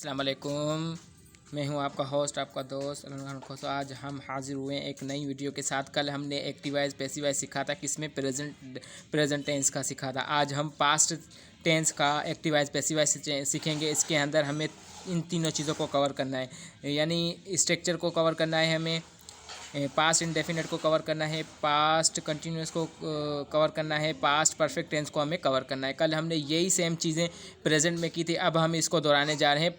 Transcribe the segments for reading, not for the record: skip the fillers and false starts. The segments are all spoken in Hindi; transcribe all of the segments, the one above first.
अस्सलाम वालेकुम। मैं हूं आपका होस्ट, आपका दोस्त अनवर खोसो। आज हम हाजिर हुए हैं एक नई वीडियो के साथ। कल हमने एक्टिवाइज पैसिवाइज सीखा था, किसमें प्रेजेंट टेंस का सीखा था। आज हम पास्ट टेंस का एक्टिवाइज पैसिवाइज सीखेंगे। इसके अंदर हमें इन तीनों चीज़ों को कवर करना है, यानी स्ट्रक्चर को कवर करना है, हमें पास्ट इंडेफिनिट को कवर करना है, पास्ट कंटिन्यूस को कवर करना है, पास्ट परफेक्ट टेंस को हमें कवर करना है। कल हमने यही सेम चीज़ें प्रेजेंट में की थी, अब हम इसको दोहराने जा रहे हैं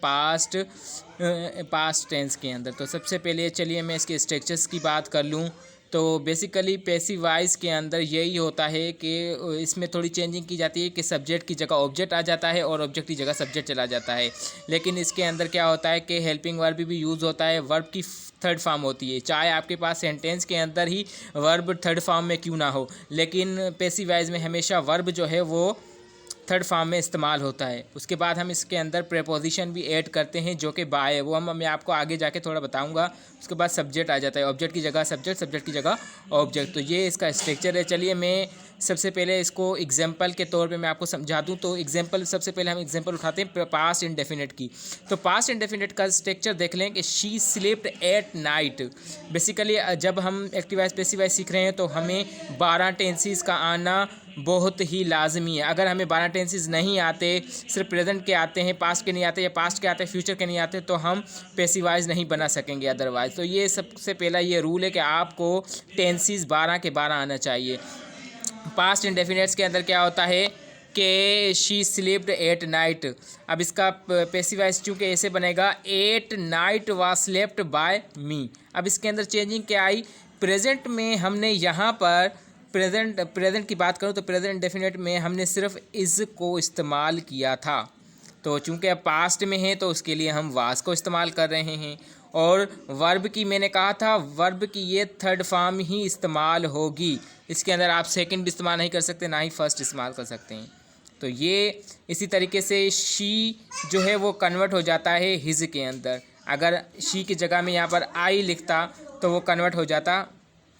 पास्ट टेंस के अंदर। तो सबसे पहले चलिए मैं इसके स्ट्रक्चर्स की बात कर लूँ। तो बेसिकली पैसिवाइज के अंदर यही होता है कि इसमें थोड़ी चेंजिंग की जाती है कि सब्जेक्ट की जगह ऑब्जेक्ट आ जाता है और ऑब्जेक्ट की जगह सब्जेक्ट चला जाता है। लेकिन इसके अंदर क्या होता है कि हेल्पिंग वर्ब भी यूज़ होता है, वर्ब की थर्ड फॉर्म होती है। चाहे आपके पास सेंटेंस के अंदर ही वर्ब थर्ड फॉर्म में क्यों ना हो, लेकिन पैसिवाइज में हमेशा वर्ब जो है वो थर्ड फॉर्म में इस्तेमाल होता है। उसके बाद हम इसके अंदर प्रेपोजिशन भी ऐड करते हैं जो कि बाय है, वो मैं आपको आगे जाके थोड़ा बताऊंगा। उसके बाद सब्जेक्ट आ जाता है, ऑब्जेक्ट की जगह सब्जेक्ट, सब्जेक्ट की जगह ऑब्जेक्ट। तो ये इसका स्ट्रक्चर है। चलिए मैं सबसे पहले इसको एग्जांपल के तौर पे मैं आपको समझा दूं। तो एग्जांपल, सबसे पहले हम एग्जांपल उठाते हैं पास्ट इंडेफिनिट की। तो पास्ट इंडेफिनिट का स्ट्रक्चर देख लें कि she slept at night. Basically जब हम एक्टिवाइज पैसिवाइज सीख रहे हैं तो हमें 12 टेंसेस का आना बहुत ही लाजमी है। अगर हमें 12 टेंसेस नहीं आते, सिर्फ प्रेजेंट के आते हैं, पास्ट के नहीं आते, या पास्ट के आते हैं फ्यूचर के नहीं आते, तो हम पैसिवाइज नहीं बना सकेंगे अदरवाइज। तो ये सबसे पहला ये रूल है कि आपको टेंसेस 12 के 12 आना चाहिए। पास्ट इंडेफिनिट्स के अंदर क्या होता है कि शी स्लीप्ड एट नाइट। अब इसका पैसिवाइज चूँकि ऐसे बनेगा, at night was slept by me. अब इसके अंदर चेंजिंग क्या आई, प्रेजेंट में हमने यहाँ पर प्रेजेंट की बात करूँ तो प्रेजेंट इंडेफिनिट में हमने सिर्फ इज़ को इस्तेमाल किया था। तो चूँकि अब पास्ट में है तो उसके लिए हम वाज को इस्तेमाल कर रहे हैं। और वर्ब की मैंने कहा था, वर्ब की ये थर्ड फॉर्म ही इस्तेमाल होगी। इसके अंदर आप सेकंड भी इस्तेमाल नहीं कर सकते, ना ही फर्स्ट इस्तेमाल कर सकते हैं। तो ये इसी तरीके से शी जो है वो कन्वर्ट हो जाता है हिज के अंदर। अगर शी की जगह में यहाँ पर आई लिखता तो वो कन्वर्ट हो जाता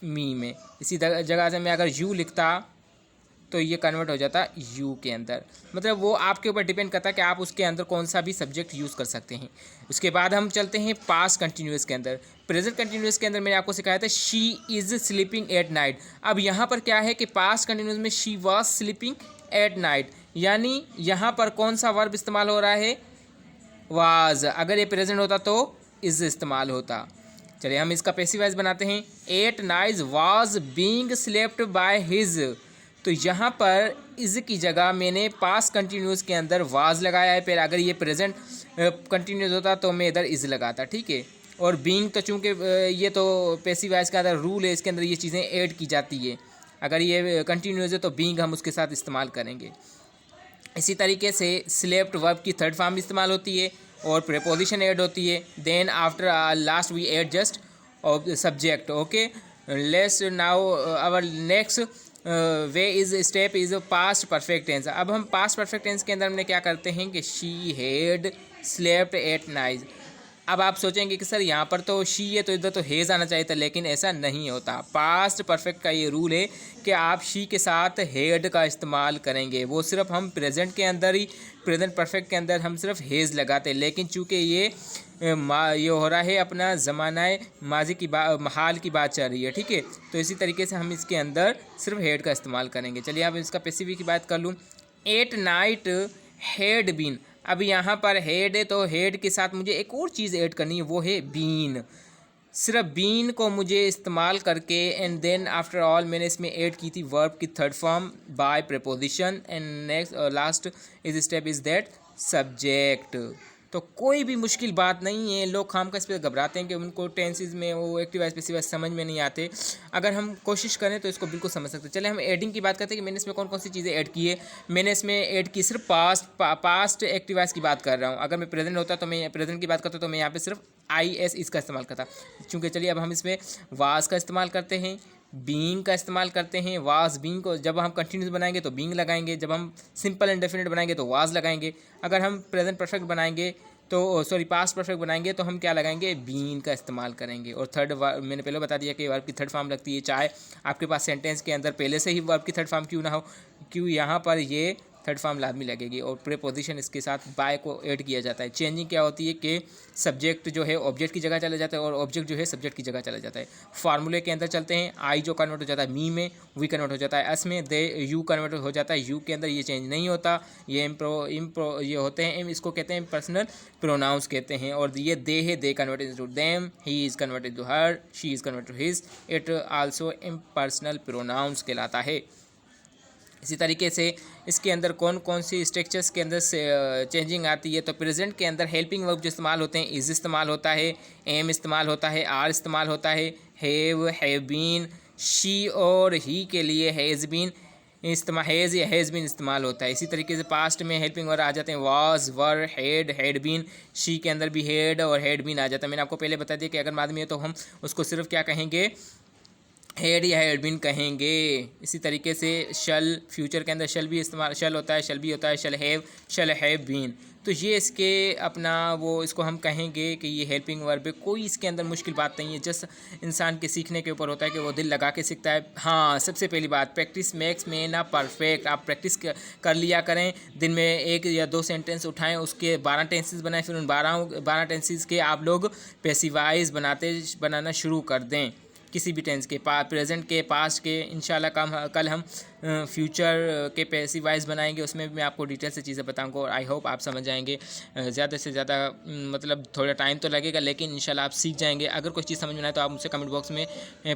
मी में। इसी जगह से मैं अगर यू लिखता तो ये कन्वर्ट हो जाता यू के अंदर। मतलब वो आपके ऊपर डिपेंड करता है कि आप उसके अंदर कौन सा भी सब्जेक्ट यूज़ कर सकते हैं। उसके बाद हम चलते हैं पास्ट कंटिन्यूस के अंदर। प्रेजेंट कंटिन्यूस के अंदर मैंने आपको सिखाया था she is sleeping at night. अब यहाँ पर क्या है कि पास्ट कंटिन्यूस में she was sleeping at night, यानी यहाँ पर कौन सा वर्ब इस्तेमाल हो रहा है, वाज। अगर ये प्रेजेंट होता तो इज़ इस्तेमाल होता। चलिए हम इसका पैसिवाइज बनाते हैं। Eight night was being slept by his. तो यहाँ पर इज़ की जगह मैंने पास्ट कंटिन्यूस के अंदर वाज लगाया है। फिर अगर ये प्रेजेंट कंटिन्यूस होता तो मैं इधर इज़ लगाता, ठीक है। और बीइंग तो चूँकि ये तो पैसिवाइज का अंदर रूल है, इसके अंदर ये चीज़ें ऐड की जाती है। अगर ये कंटिन्यूस है तो बीइंग हम उसके साथ इस्तेमाल करेंगे। इसी तरीके से स्लेप्ट वर्ब की थर्ड फॉर्म इस्तेमाल होती है और प्रेपोजिशन ऐड होती है। Then after last we add just subject. Okay, let's now our next way is step is past perfect tense. अब हम पास्ट परफेक्ट टेंस के अंदर हमने क्या करते हैं कि she had slept at night. अब आप सोचेंगे कि सर यहाँ पर तो शी है तो इधर तो हेज़ आना चाहिए था, लेकिन ऐसा नहीं होता। पास्ट परफेक्ट का ये रूल है कि आप शी के साथ हेड का इस्तेमाल करेंगे। वो सिर्फ हम प्रेजेंट के अंदर ही, प्रेजेंट परफेक्ट के अंदर हम सिर्फ हेज़ लगाते हैं, लेकिन चूँकि ये हो रहा है अपना ज़माना माजी की हाल की बात चल रही है, ठीक है। तो इसी तरीके से हम इसके अंदर सिर्फ हेड का इस्तेमाल करेंगे। चलिए अब इसका पैसिव की बात कर लूँ। At night had been. अब यहाँ पर हेड है तो हेड के साथ मुझे एक और चीज़ ऐड करनी है, वो है बीन। सिर्फ बीन को मुझे इस्तेमाल करके एंड देन आफ्टर ऑल मैंने इसमें ऐड की थी वर्ब की third form by preposition and next last is step is that subject. तो कोई भी मुश्किल बात नहीं है। लोग खाम का इस पर घबराते हैं कि उनको टेंसेस में वो एक्टिवाइज पैसिवाइज समझ में नहीं आते। अगर हम कोशिश करें तो इसको बिल्कुल समझ सकते हैं। चले हम एडिंग की बात करते हैं कि मैंने इसमें कौन कौन सी चीज़ें ऐड की है। मैंने इसमें ऐड की सिर्फ पास्ट एक्टिवाइज की बात कर रहा हूँ। अगर मैं प्रेजेंट होता तो मैं प्रेजेंट की बात करता तो मैं यहाँ पर सिर्फ IS इसका इस्तेमाल करता। चूँकि चलिए अब हम इसमें वाज का इस्तेमाल करते हैं, बीइंग का इस्तेमाल करते हैं। वाज बीइंग को जब हम कंटिन्यूस बनाएंगे तो बीइंग लगाएंगे, जब हम सिंपल इंडेफिनिट बनाएंगे तो वाज लगाएंगे। अगर हम प्रेजेंट परफेक्ट बनाएंगे तो सॉरी पास्ट परफेक्ट बनाएंगे तो हम क्या लगाएंगे, बीइंग का इस्तेमाल करेंगे। और थर्ड मैंने पहले बता दिया कि वर्ब की थर्ड फॉर्म लगती है। चाहे आपके पास सेंटेंस के अंदर पहले से ही वर्ब की थर्ड फॉर्म क्यों ना हो, क्यों यहाँ पर ये थर्ड फॉर्म लाजमी लगेगी और प्रीपोजिशन इसके साथ बाय को ऐड किया जाता है। चेंजिंग क्या होती है कि सब्जेक्ट जो है ऑब्जेक्ट की जगह चला जाता है और ऑब्जेक्ट जो है सब्जेक्ट की जगह चला जाता है। फार्मूले के अंदर चलते हैं, आई जो कन्वर्ट हो जाता है मी में, वी कन्वर्ट हो जाता है अस में, दे यू कन्वर्ट हो जाता है यू के अंदर, ये चेंज नहीं होता। ये ये होते हैं इसको कहते हैं पर्सनल प्रोनाउंस कहते हैं। और ये दे है, they converted to them, he is converted to her, she is converted to his, it also impersonal pronouns कहलाता है। इसी तरीके से इसके अंदर कौन कौन सी स्ट्रक्चर्स के अंदर से चेंजिंग आती है, तो प्रेजेंट के अंदर हेल्पिंग वर्ब जो इस्तेमाल होते हैं, इज़ इस्तेमाल होता है, एम इस्तेमाल होता है, आर इस्तेमाल होता है, हैव बीन, शी और ही के लिए हैज़ बीन इस्तेमाल, हैज़ या हैज़ बीन इस्तेमाल होता है। इसी तरीके से पास्ट में हेल्पिंग वर्ब आ जाते हैं, was, were, had been, she के अंदर भी हैड और हैड बीन आ जाता है। मैंने आपको पहले बता दिया कि अगर आदमी है तो हम उसको सिर्फ क्या कहेंगे, हेड या हैड बीन कहेंगे। इसी तरीके से शल, फ्यूचर के अंदर शल भी इस्तेमाल, शल होता है, शल भी होता है, शल हैव बीन। तो ये इसके अपना वो इसको हम कहेंगे कि ये हेल्पिंग वर्ब है। कोई इसके अंदर मुश्किल बात नहीं है, जस्ट इंसान के सीखने के ऊपर होता है कि वो दिल लगा के सीखता है। हाँ, सबसे पहली बात, practice makes man a perfect. आप प्रैक्टिस कर लिया करें, दिन में 1 या 2 सेंटेंस उठाएं, उसके 12 टेंसेस बनाएं, फिर उन 12 टेंसेस के आप लोग पैसिवाइज बनाना शुरू कर दें। किसी भी टेंस के, प्रेजेंट के, पास्ट के। इंशाल्लाह कल हम फ्यूचर के पैसिव वॉइस बनाएंगे, उसमें भी मैं आपको डिटेल से चीज़ें बताऊंगा और आई होप आप समझ जाएंगे। ज़्यादा से ज़्यादा मतलब थोड़ा टाइम तो लगेगा, लेकिन इंशाल्लाह आप सीख जाएंगे। अगर कोई चीज़ समझ में आए तो आप मुझसे कमेंट बॉक्स में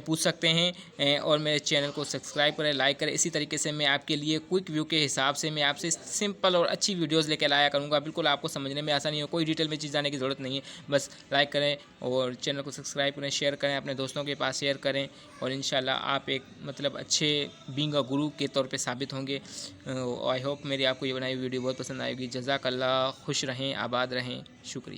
पूछ सकते हैं और मेरे चैनल को सब्सक्राइब करें, लाइक करें। इसी तरीके से मैं आपके लिए क्विक व्यू के हिसाब से मैं आपसे सिंपल और अच्छी वीडियोज़ लेकर आया करूँगा। बिल्कुल आपको समझने में आसानी हो, कोई डिटेल में चीज़ जाने की ज़रूरत नहीं है। बस लाइक करें और चैनल को सब्सक्राइब करें, शेयर करें, अपने दोस्तों के पास शेयर करें और इंशाल्लाह आप एक मतलब अच्छे बीइंग अ गुरु के तौर पे साबित होंगे। आई होप मेरी आपको ये बनाई वीडियो बहुत पसंद आएगी। जज़ाकल्लाह, खुश रहें, आबाद रहें, शुक्रिया।